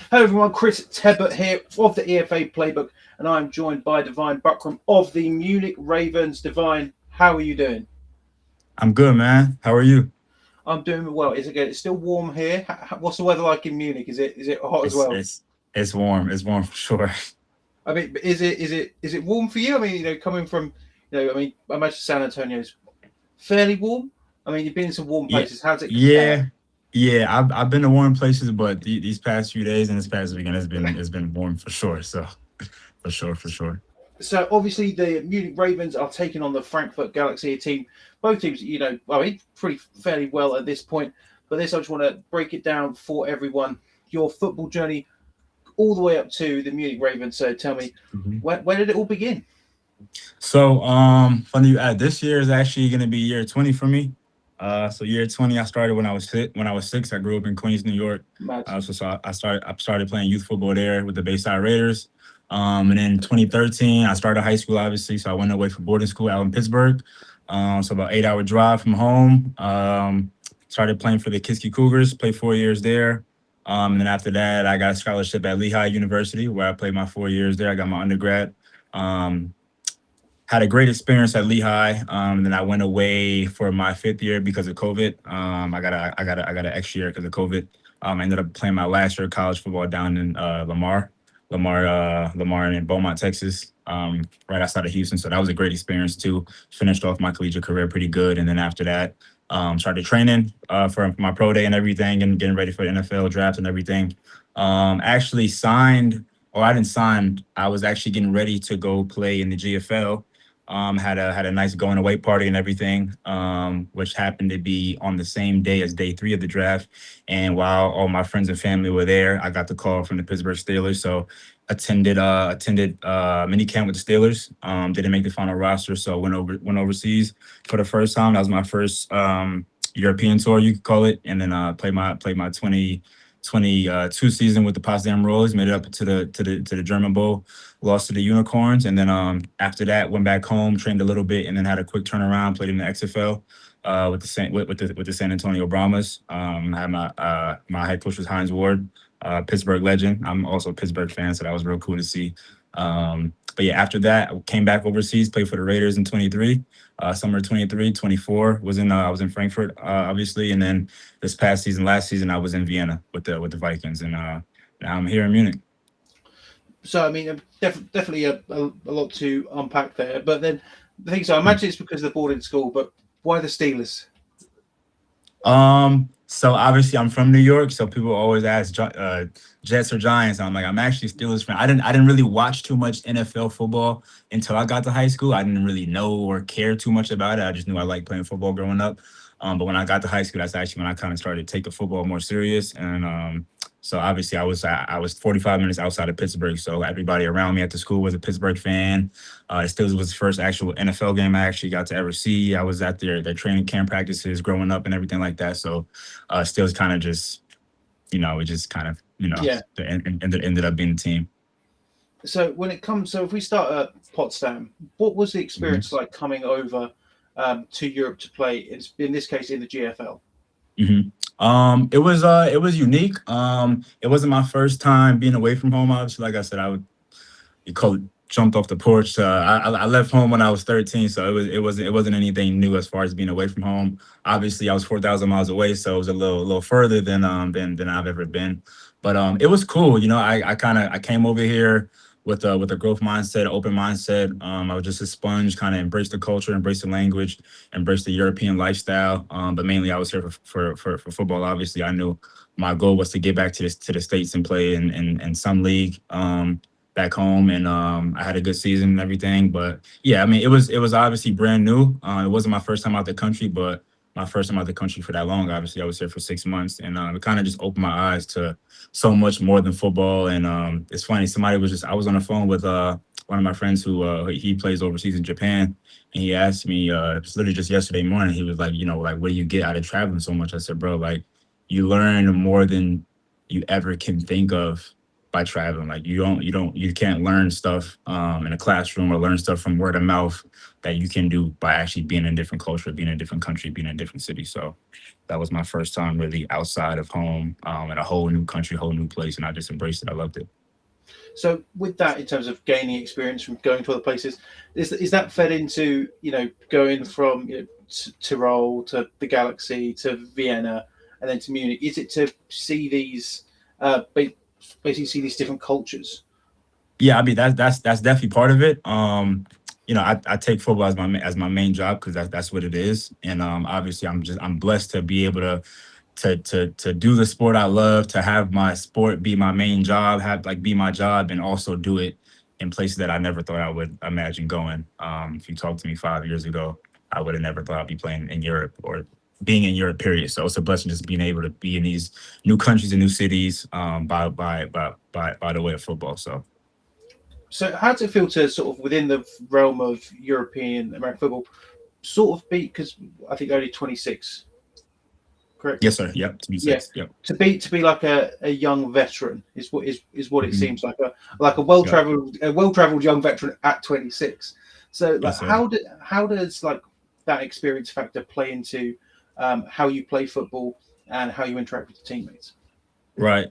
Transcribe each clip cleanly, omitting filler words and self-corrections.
Hello everyone, Chris Tebbett here of the EFA Playbook, and I'm joined by Divine Buckrham of the Munich Ravens Divine. How are you doing? I'm good, man. How are you? I'm doing well. Is it good? It's still warm here. What's the weather like in Munich? Is it hot as It's well? it's it's warm. It's warm for sure. I mean, is it warm for you? I mean, coming from, I mean, I imagine San Antonio is fairly warm. I mean, you've been in some warm Yeah, places. How does it compare? yeah, yeah. I've been to warm places, but these past few days and this past weekend has been warm for sure. So for sure. So obviously the Munich Ravens are taking on the Frankfurt Galaxy, a team. Both teams, I mean, pretty fairly well at this point. But this, I just want to break it down for everyone. Your football journey, all the way up to the Munich Ravens. So tell me, Mhm. where did it all begin? So funny you add. This year is actually gonna be year 20 for me. So year 20, I started when I was six. I grew up in Queens, New York. Mad. I started playing youth football there with the Bayside Raiders. And then 2013, I started high school, obviously. So I went away for boarding school out in Pittsburgh. So about 8 hour drive from home. Started playing for the Kiski Cougars, played 4 years there. And then after that, I got a scholarship at Lehigh University, where I played my 4 years there. I got my undergrad. Um, had a great experience at Lehigh. Then I went away for my fifth year because of COVID. I got an extra year because of COVID. I ended up playing my last year of college football down in Lamar in Beaumont, Texas, right outside of Houston. So that was a great experience too. Finished off my collegiate career pretty good, and then after that, started training for my pro day and everything, and getting ready for the NFL draft and everything. Actually signed. Oh, I didn't sign. I was actually getting ready to go play in the GFL. Had a nice going away party and everything, which happened to be on the same day as day three of the draft. And while all my friends and family were there, I got the call from the Pittsburgh Steelers. So attended mini camp with the Steelers. Didn't make the final roster, so went overseas for the first time. That was my first European tour, you could call it, and then played my 2022 season with the Potsdam Royals. Made it up to the German Bowl, lost to the Unicorns, and then after that went back home, trained a little bit, and then had a quick turnaround. Played in the XFL with the San Antonio Brahmas. I had my head coach was Heinz Ward, Pittsburgh legend. I'm also a Pittsburgh fan, so that was real cool to see. But yeah, after that, I came back overseas, played for the Raiders in 23, summer 23, 24. I was in Frankfurt, obviously, and then last season, I was in Vienna with the Vikings, and now I'm here in Munich. So I mean, definitely a lot to unpack there. But then the thing is, I imagine it's because of the boarding school. But why the Steelers? So obviously I'm from New York, so people always ask Jets or Giants. I'm like, I'm actually a Steelers fan. I didn't really watch too much NFL football until I got to high school. I didn't really know or care too much about it. I just knew I liked playing football growing up. But when I got to high school, that's actually when I kind of started taking football more serious. And so obviously I was 45 minutes outside of Pittsburgh, so everybody around me at the school was a Pittsburgh fan. It still was the first actual NFL game I actually got to ever see. I was at their training camp practices growing up and everything like that. So still kind of just, it just kind of, Yeah. ended up being the team. So so if we start at Potsdam, what was the Mhm. experience like coming over to Europe to play? In this case, in the GFL. Mhm. It was unique. It wasn't my first time being away from home. Obviously, like I said, you call it jumped off the porch. I left home when I was 13, so it wasn't anything new as far as being away from home. Obviously, I was 4,000 miles away, so it was a little further than I've ever been. But it was cool. I came over here with a growth mindset, open mindset. I was just a sponge, kind of embrace the culture, embrace the language, embrace the European lifestyle. But mainly, I was here for football. Obviously, I knew my goal was to get back to the states and play in some league. Back home, and I had a good season and everything. But yeah, I mean, it was obviously brand new. It wasn't my first time out the country, but my first time out the country for that long. Obviously, I was here for 6 months, and it kind of just opened my eyes to so much more than football. And it's funny, I was on the phone with one of my friends who he plays overseas in Japan, and he asked me, it was literally just yesterday morning. He was like, like, what do you get out of traveling so much? I said, bro, like, you learn more than you ever can think of by traveling. Like you can't learn stuff in a classroom or learn stuff from word of mouth that you can do by actually being in a different culture, being in a different country, being in a different city. So that was my first time really outside of home, in a whole new country, whole new place, and I just embraced it. I loved it. So with that, in terms of gaining experience from going to other places, is that fed into going from Tyrol to the Galaxy to Vienna and then to Munich? Is it to see these basically see these different cultures? Yeah, I mean that's definitely part of it. I take football as my main job because that's what it is, and obviously I'm blessed to be able to do the sport I love, to have my sport be my main job, be my job, and also do it in places that I never thought I would imagine going. If you talked to me 5 years ago, I would have never thought I'd be playing in Europe or being in Europe. Period. So it's a blessing just being able to be in these new countries and new cities by the way of football. So how does it feel to sort of within the realm of European American football, sort of be, because I think only 26, correct? Yes, sir. Yep. Yeah. 26. Yep. To be like a young veteran is what it Mhm. seems like a Yep. well traveled young veteran at 26. So like Yes, sir. how does like that experience factor play into how you play football and how you interact with your teammates? Right.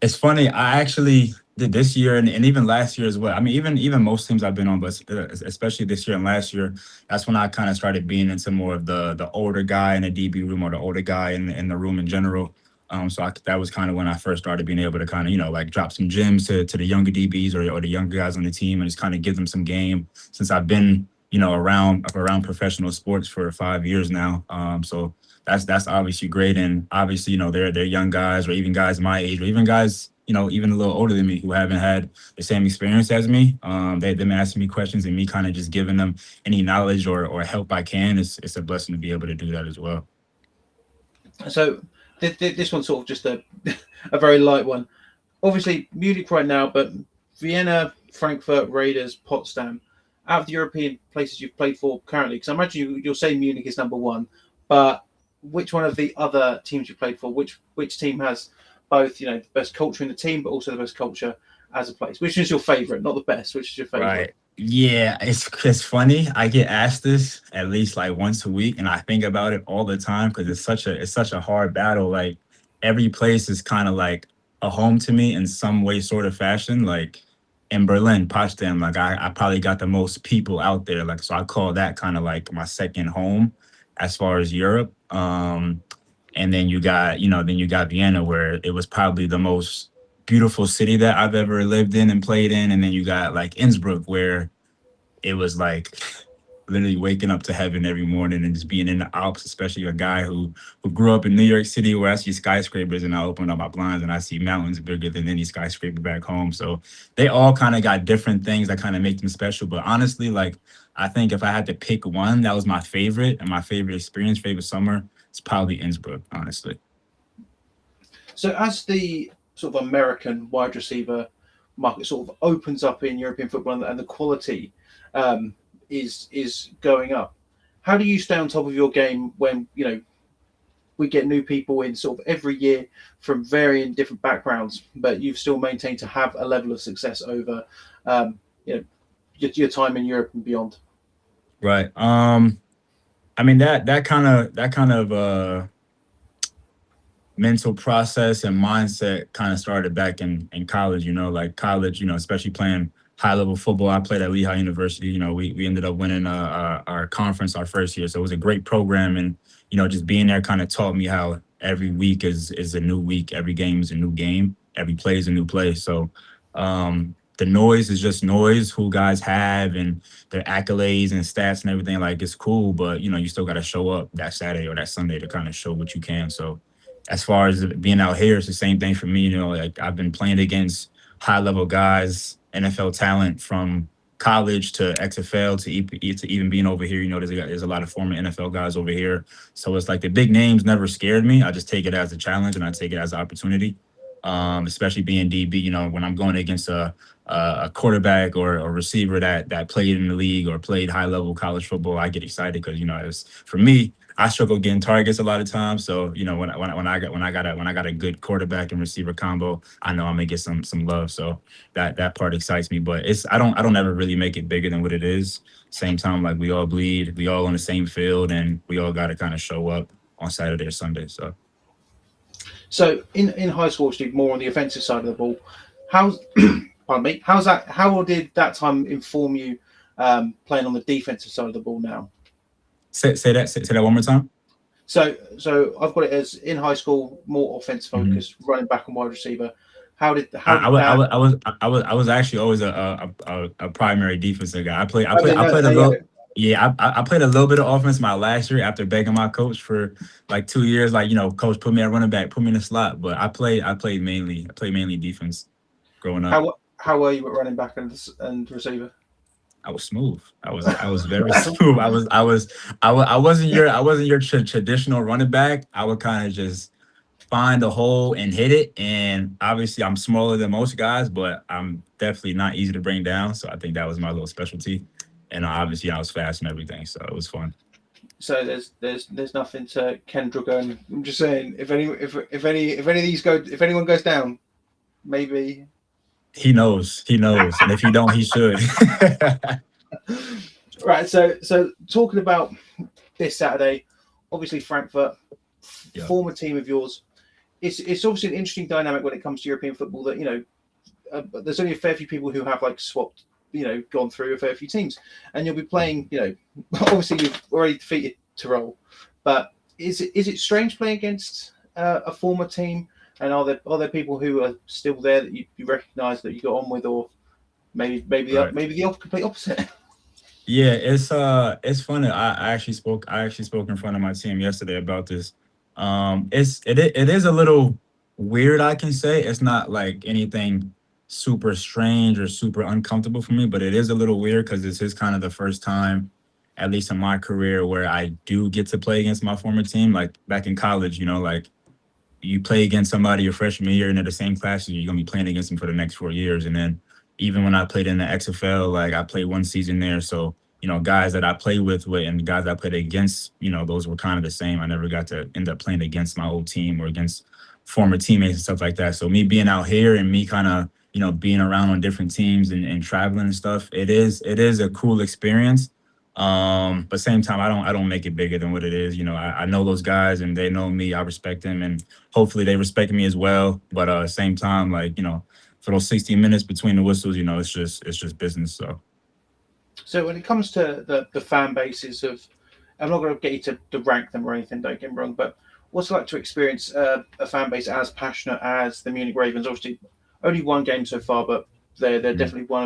It's funny. I actually did this year and even last year as well. I mean, even most teams I've been on, but especially this year and last year, that's when I kind of started being into more of the older guy in the DB room or the older guy in the room in general. That was kind of when I first started being able to kind of like drop some gems to the younger DBs or the younger guys on the team and just kind of give them some game since I've been around professional sports for 5 years now. So that's obviously great. And obviously, they're young guys or even guys my age or even guys, even a little older than me who haven't had the same experience as me. They've been asking me questions and me kind of just giving them any knowledge or help I can. It's a blessing to be able to do that as well. So this one's sort of just a a very light one. Obviously Munich right now, but Vienna, Frankfurt, Raiders, Potsdam. Out of the European places you've played for currently, because I imagine you'll say Munich is number one, but which one of the other teams you played for? Which team has both the best culture in the team, but also the best culture as a place? Which is your favourite? Not the best. Which is your favourite? Right. Yeah, it's funny. I get asked this at least like once a week, and I think about it all the time because it's such a hard battle. Like every place is kind of like a home to me in some way, sort of fashion. Like in Berlin, Potsdam, like I probably got the most people out there. Like so, I call that kind of like my second home as far as Europe. And then you got Vienna, where it was probably the most beautiful city that I've ever lived in and played in. And then you got like Innsbruck, where it was like literally waking up to heaven every morning and just being in the Alps, especially a guy who grew up in New York City where I see skyscrapers and I open up my blinds and I see mountains bigger than any skyscraper back home. So they all kind of got different things that kind of make them special. But honestly, like I think if I had to pick one that was my favorite and my favorite experience, favorite summer, it's probably Innsbruck, honestly. So as the sort of American wide receiver market sort of opens up in European football and the quality um, is going up, how do you stay on top of your game when we get new people in sort of every year from varying different backgrounds, but you've still maintained to have a level of success over your time in Europe and beyond? Right. I mean that kind of mental process and mindset kind of started back in college, like college, especially playing high level football. I played at Lehigh University. We ended up winning our conference our first year. So it was a great program. And, just being there kind of taught me how every week is a new week. Every game is a new game. Every play is a new play. So the noise is just noise, who guys have and their accolades and stats and everything. Like it's cool, but you still got to show up that Saturday or that Sunday to kind of show what you can. So as far as being out here, it's the same thing for me. Like I've been playing against high level guys, NFL talent from college to XFL to even being over here. There's a lot of former NFL guys over here. So it's like the big names never scared me. I just take it as a challenge and I take it as an opportunity. Especially being DB, when I'm going against a quarterback or a receiver that played in the league or played high level college football, I get excited because it's for me. I struggle getting targets a lot of times. So when I got a good quarterback and receiver combo, I know I'm gonna get some love. So that part excites me. But I don't ever really make it bigger than what it is. Same time, like we all bleed, we all on the same field, and we all got to kind of show up on Saturday or Sunday. So So in high school, obviously more on the offensive side of the ball. How's pardon me? How did that time inform you playing on the defensive side of the ball now? say that one more time. So I've got it as in high school more offensive Mhm. focused, running back and wide receiver. How I, did wa- I, that? wa- I was I was I was actually always a primary defensive guy. Okay, I no, played a there you little. go. Yeah, I played a little bit of offense my last year after begging my coach for like 2 years. Like, coach, put me at running back, put me in the slot. But I played mainly defense growing up. How were you at running back and receiver? I was smooth. I was very smooth. I wasn't your traditional running back. I would kind of just find a hole and hit it. And obviously, I'm smaller than most guys, but I'm definitely not easy to bring down. So I think that was my little specialty. And obviously, I was fast and everything, so it was fun. So there's nothing to Kendra going. I'm just saying if anyone goes down, maybe. He knows, and if he don't, he should. Right. So talking about this Saturday, obviously Frankfurt, Yeah, former team of yours. It's obviously an interesting dynamic when it comes to European football that there's only a fair few people who have like swapped, gone through a fair few teams, and you'll be playing. Obviously you've already defeated Tyrol, but is it strange playing against a former team? And are there people who are still there that you recognise that you got on with, or right. maybe the complete opposite? Yeah, it's funny. I actually spoke in front of my team yesterday about this. It is a little weird, I can say. It's not like anything super strange or super uncomfortable for me, but it is a little weird because this is kind of the first time, at least in my career, where I do get to play against my former team. Like back in college, like you play against somebody your freshman year and they're the same class as you, you're gonna be playing against them for the next 4 years. And then even when I played in the XFL, like I played one season there. So, guys that I played with and guys I played against, those were kind of the same. I never got to end up playing against my old team or against former teammates and stuff like that. So me being out here and me kind of, being around on different teams and traveling and stuff, it is a cool experience. But same time, I don't make it bigger than what it is. I know those guys and they know me. I respect them, and hopefully they respect me as well. But same time, like for those 60 minutes between the whistles, it's just business. So So when it comes to the fan bases of, I'm not going to get you to rank them or anything. Don't get me wrong, but what's it like to experience a fan base as passionate as the Munich Ravens? Obviously, only one game so far, but they're mm, definitely one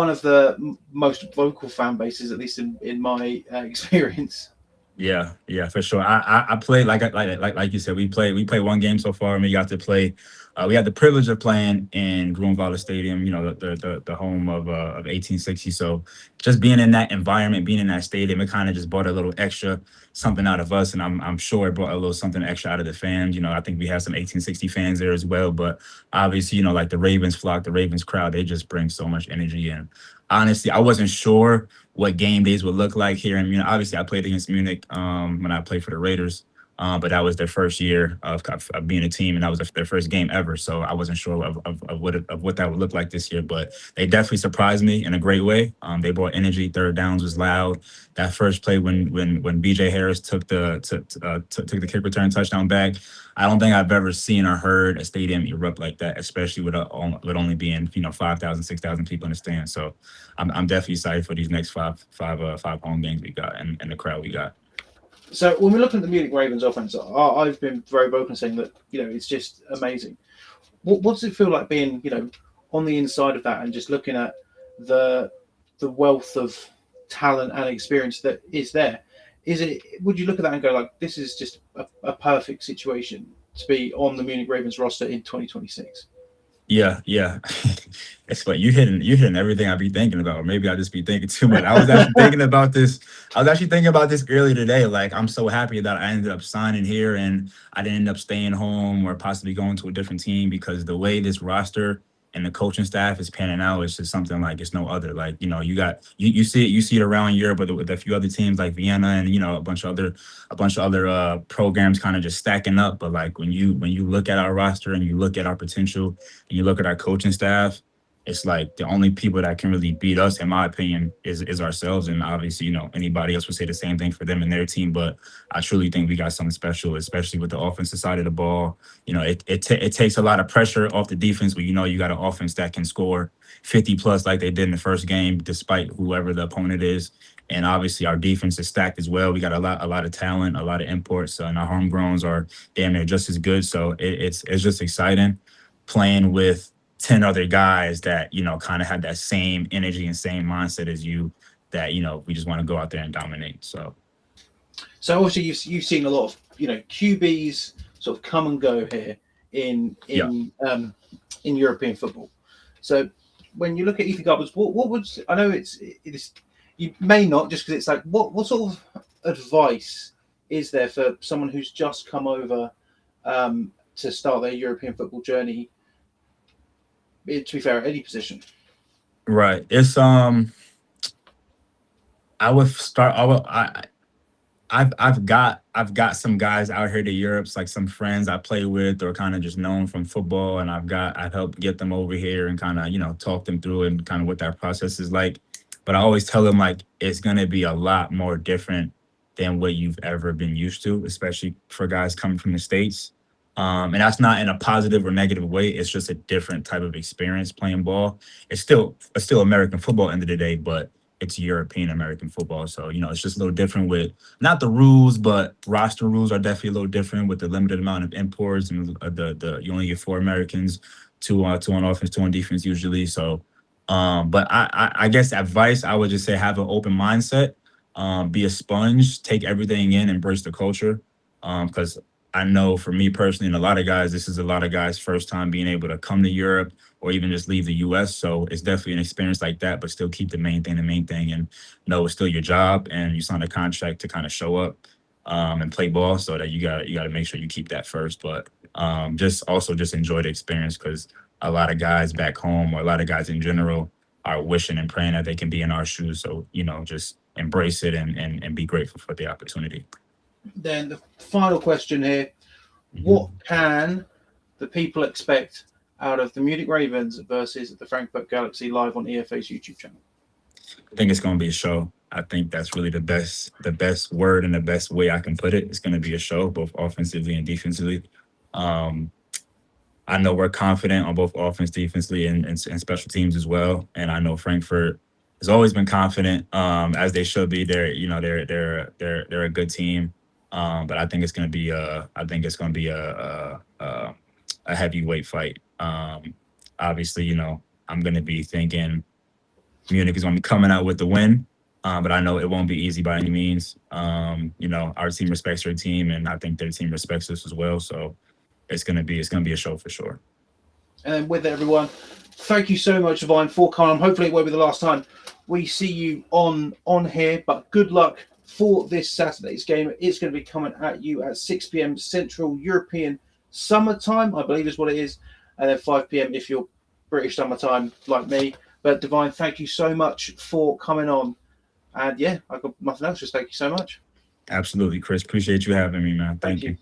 of the most vocal fan bases, at least in my experience. yeah, yeah, for sure. I played like you said. We played one game so far, and we got to play. We had the privilege of playing in Grunwalder Stadium, the home of 1860. So just being in that environment, being in that stadium, it kind of just brought a little extra something out of us, and I'm sure it brought a little something extra out of the fans. I think we have some 1860 fans there as well, but obviously, like the Ravens flock, the Ravens crowd, they just bring so much energy. And honestly, I wasn't sure what game days would look like here in Munich. Obviously, I played against Munich when I played for the Raiders, but that was their first year of being a team, and that was their first game ever. So I wasn't sure of what that would look like this year. But they definitely surprised me in a great way. They brought energy. Third downs was loud. That first play when BJ Harris took the kick return touchdown back, I don't think I've ever seen or heard a stadium erupt like that, especially with only being 5,000 6,000 people in the stand. So I'm definitely excited for these next five home games we got and the crowd we got. So when we're looking at the Munich Ravens offense, I've been very vocal in saying that it's just amazing. What does it feel like being on the inside of that and just looking at the wealth of talent and experience that is there? Would you look at that and go like, this is just a perfect situation to be on the Munich Ravens roster in 2026? Yeah, yeah. It's like you hitting everything I be thinking about. Or maybe I just be thinking too much. I was actually thinking about this earlier today. Like I'm so happy that I ended up signing here and I didn't end up staying home or possibly going to a different team because the way this roster and the coaching staff is panning out, it's just something like it's no other. Like, you know, you see it around Europe with a few other teams like Vienna and, you know, a bunch of other programs kind of just stacking up. But like when you look at our roster and you look at our potential and you look at our coaching staff, it's like the only people that can really beat us, in my opinion, is ourselves. And obviously, you know, anybody else would say the same thing for them and their team. But I truly think we got something special, especially with the offensive side of the ball. You know, it takes a lot of pressure off the defense when you know you got an offense that can score 50 plus like they did in the first game, despite whoever the opponent is. And obviously, our defense is stacked as well. We got a lot of talent, a lot of imports, and our homegrowns are damn near just as good. So it's just exciting playing with 10 other guys that, you know, kind of have that same energy and same mindset as you, that, you know, we just want to go out there and dominate. So obviously you've seen a lot of, you know, QBs sort of come and go here in European football. So when you look at Ethan Garbers, what would, I know it is, you may not, just because it's like, what sort of advice is there for someone who's just come over to start their European football journey? To be fair, at any position. right, it's I would start. I've got some guys out here to Europe's, like some friends I play with or kind of just known from football, and I've helped get them over here and kind of, you know, talk them through and kind of what that process is like. But I always tell them like it's gonna be a lot more different than what you've ever been used to, especially for guys coming from the States. And that's not in a positive or negative way. It's just a different type of experience playing ball. It's still American football at the end of the day, but it's European American football. So, you know, it's just a little different with not the rules, but roster rules are definitely a little different with the limited amount of imports and you only get 4 Americans, two on offense, 2 on defense usually. So, but I guess advice, I would just say have an open mindset, be a sponge, take everything in, embrace the culture. Because I know for me personally and a lot of guys, this is a lot of guys' first time being able to come to Europe or even just leave the US. So it's definitely an experience like that, but still keep the main thing, and know it's still your job and you sign a contract to kind of show up and play ball. So that you gotta make sure you keep that first. But just enjoy the experience, because a lot of guys back home or a lot of guys in general are wishing and praying that they can be in our shoes. So, you know, just embrace it and be grateful for the opportunity. Then the final question here, what can the people expect out of the Munich Ravens versus the Frankfurt Galaxy live on EFA's YouTube channel? I think it's going to be a show. I think that's really the best word and the best way I can put it. It's going to be a show, both offensively and defensively. I know we're confident on both offense, defensively, and special teams as well. And I know Frankfurt has always been confident, as they should be. They're a good team. But I think it's going to be a heavyweight fight. Obviously, you know, I'm going to be thinking Munich is going to be coming out with the win, but I know it won't be easy by any means. You know, our team respects their team, and I think their team respects us as well. So it's going to be a show for sure. And then with everyone, thank you so much, Divine, for coming. Hopefully it won't be the last time we see you on here, but good luck for this Saturday's game. It's going to be coming at you at 6 p.m. Central European Summertime, I believe is what it is, and then 5 p.m. if you're British summertime like me. But Divine, thank you so much for coming on. And yeah, I've got nothing else. Just thank you so much. Absolutely, Chris. Appreciate you having me, man. Thank you.